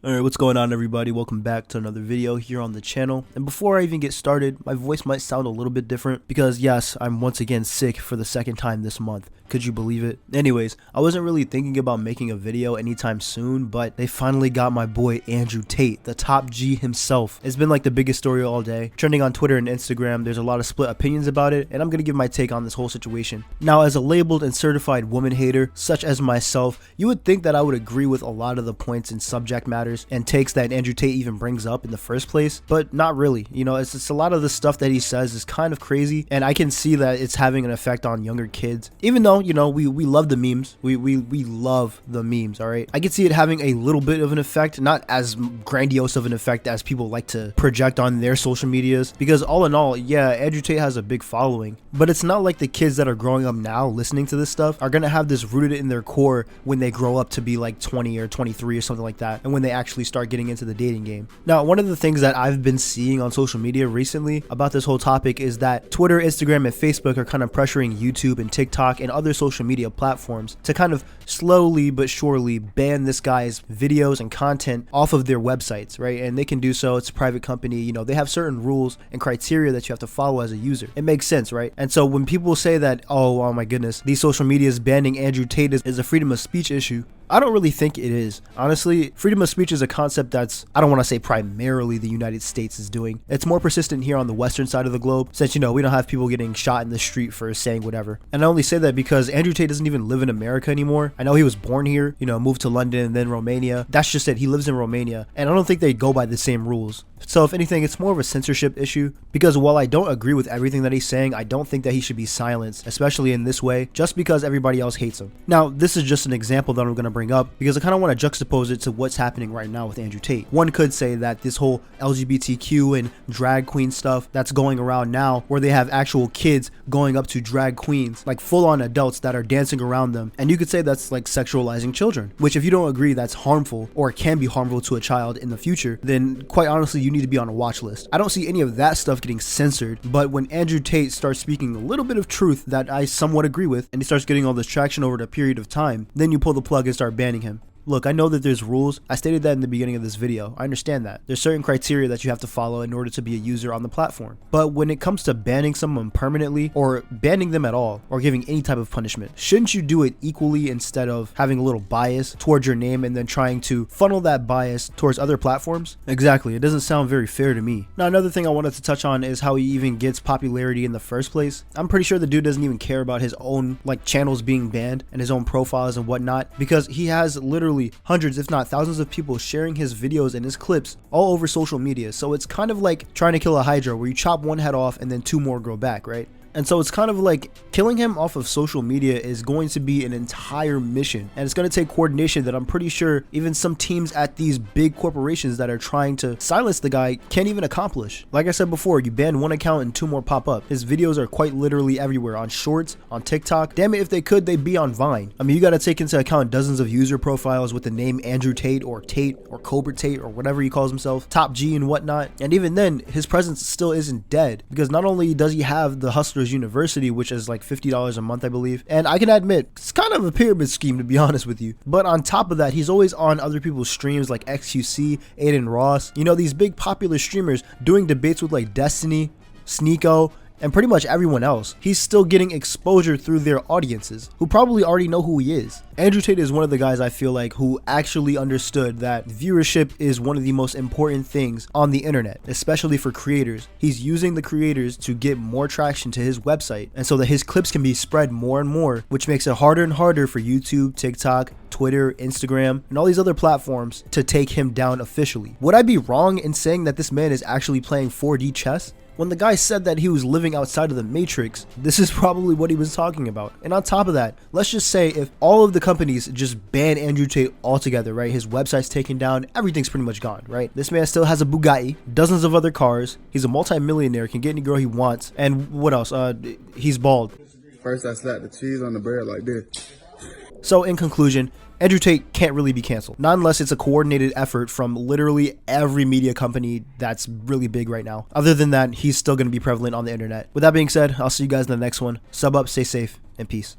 Alright, what's going on everybody? Welcome back to another video here on the channel. And before I even get started, my voice might sound a little bit different because yes, I'm once again sick for the second time this month. Could you believe it? Anyways, I wasn't really thinking about making a video anytime soon, but they finally got my boy Andrew Tate, the top G himself. It's been like the biggest story all day, trending on Twitter and Instagram. There's a lot of split opinions about it, and I'm gonna give my take on this whole situation. Now, as a labeled and certified woman hater, such as myself, you would think that I would agree with a lot of the points and subject matters and takes that Andrew Tate even brings up in the first place, but not really. You know, it's a lot of the stuff that he says is kind of crazy, and I can see that it's having an effect on younger kids, even though, you know, we love the memes. We love the memes, all right? I can see it having a little bit of an effect, not as grandiose of an effect as people like to project on their social medias, because all in all, yeah, Andrew Tate has a big following, but it's not like the kids that are growing up now listening to this stuff are gonna have this rooted in their core when they grow up to be like 20 or 23 or something like that, and when they actually start getting into the dating game. Now, one of the things that I've been seeing on social media recently about this whole topic is that Twitter, Instagram, and Facebook are kind of pressuring YouTube and TikTok and other social media platforms to kind of slowly but surely ban this guy's videos and content off of their websites, right? And they can do so. It's a private company. You know, they have certain rules and criteria that you have to follow as a user. It makes sense, right? And so when people say that, oh my goodness, these social medias banning Andrew Tate is a freedom of speech issue, I don't really think it is. Honestly, freedom of speech is a concept that's, I don't want to say primarily the United States is doing. It's more persistent here on the western side of the globe, since, you know, we don't have people getting shot in the street for saying whatever. And I only say that because Andrew Tate doesn't even live in America anymore. I know he was born here, you know, moved to London and then Romania. That's just it. He lives in Romania. And I don't think they go by the same rules. So if anything, it's more of a censorship issue, because while I don't agree with everything that he's saying, I don't think that he should be silenced, especially in this way, just because everybody else hates him. Now, this is just an example that I'm going to bring up because I kind of want to juxtapose it to what's happening right now with Andrew Tate. One could say that this whole LGBTQ and drag queen stuff that's going around now, where they have actual kids going up to drag queens, like full-on adults that are dancing around them, and you could say that's like sexualizing children, which if you don't agree that's harmful or can be harmful to a child in the future, then quite honestly, you need to be on a watch list. I don't see any of that stuff getting censored, but when Andrew Tate starts speaking a little bit of truth that I somewhat agree with, and he starts getting all this traction over a period of time, then you pull the plug and start banning him. Look, I know that there's rules. I stated that in the beginning of this video. I understand that. There's certain criteria that you have to follow in order to be a user on the platform. But when it comes to banning someone permanently or banning them at all or giving any type of punishment, shouldn't you do it equally instead of having a little bias towards your name and then trying to funnel that bias towards other platforms? Exactly. It doesn't sound very fair to me. Now, another thing I wanted to touch on is how he even gets popularity in the first place. I'm pretty sure the dude doesn't even care about his own like channels being banned and his own profiles and whatnot, because he has literally hundreds if not thousands of people sharing his videos and his clips all over social media. So it's kind of like trying to kill a hydra where you chop one head off and then two more grow back, right? And so it's kind of like killing him off of social media is going to be an entire mission, and it's going to take coordination that I'm pretty sure even some teams at these big corporations that are trying to silence the guy can't even accomplish. Like I said before, you ban one account and two more pop up. His videos are quite literally everywhere, on Shorts, on TikTok. Damn it, if they could, they'd be on Vine. I mean, you got to take into account dozens of user profiles with the name Andrew Tate or Cobra Tate or whatever he calls himself, Top G and whatnot. And even then, his presence still isn't dead, because not only does he have the Hustlers University, which is like $50 a month, I believe, and I can admit it's kind of a pyramid scheme, to be honest with you, but on top of that, he's always on other people's streams like XQC, Aiden Ross, you know, these big popular streamers doing debates with like Destiny, Sneeko, and pretty much everyone else. He's still getting exposure through their audiences who probably already know who he is. Andrew Tate is one of the guys I feel like who actually understood that viewership is one of the most important things on the internet, especially for creators. He's using the creators to get more traction to his website, and so that his clips can be spread more and more, which makes it harder and harder for YouTube, TikTok, Twitter, Instagram, and all these other platforms to take him down officially. Would I be wrong in saying that this man is actually playing 4D chess? When the guy said that he was living outside of the Matrix, this is probably what he was talking about. And on top of that, let's just say if all of the companies just ban Andrew Tate altogether, right? His website's taken down, everything's pretty much gone, right? This man still has a Bugatti, dozens of other cars, he's a multi-millionaire, can get any girl he wants, and what else? He's bald. First I slapped the cheese on the bread like this. So in conclusion, Andrew Tate can't really be canceled, not unless it's a coordinated effort from literally every media company that's really big right now. Other than that, he's still going to be prevalent on the internet. With that being said, I'll see you guys in the next one. Sub up, stay safe, and peace.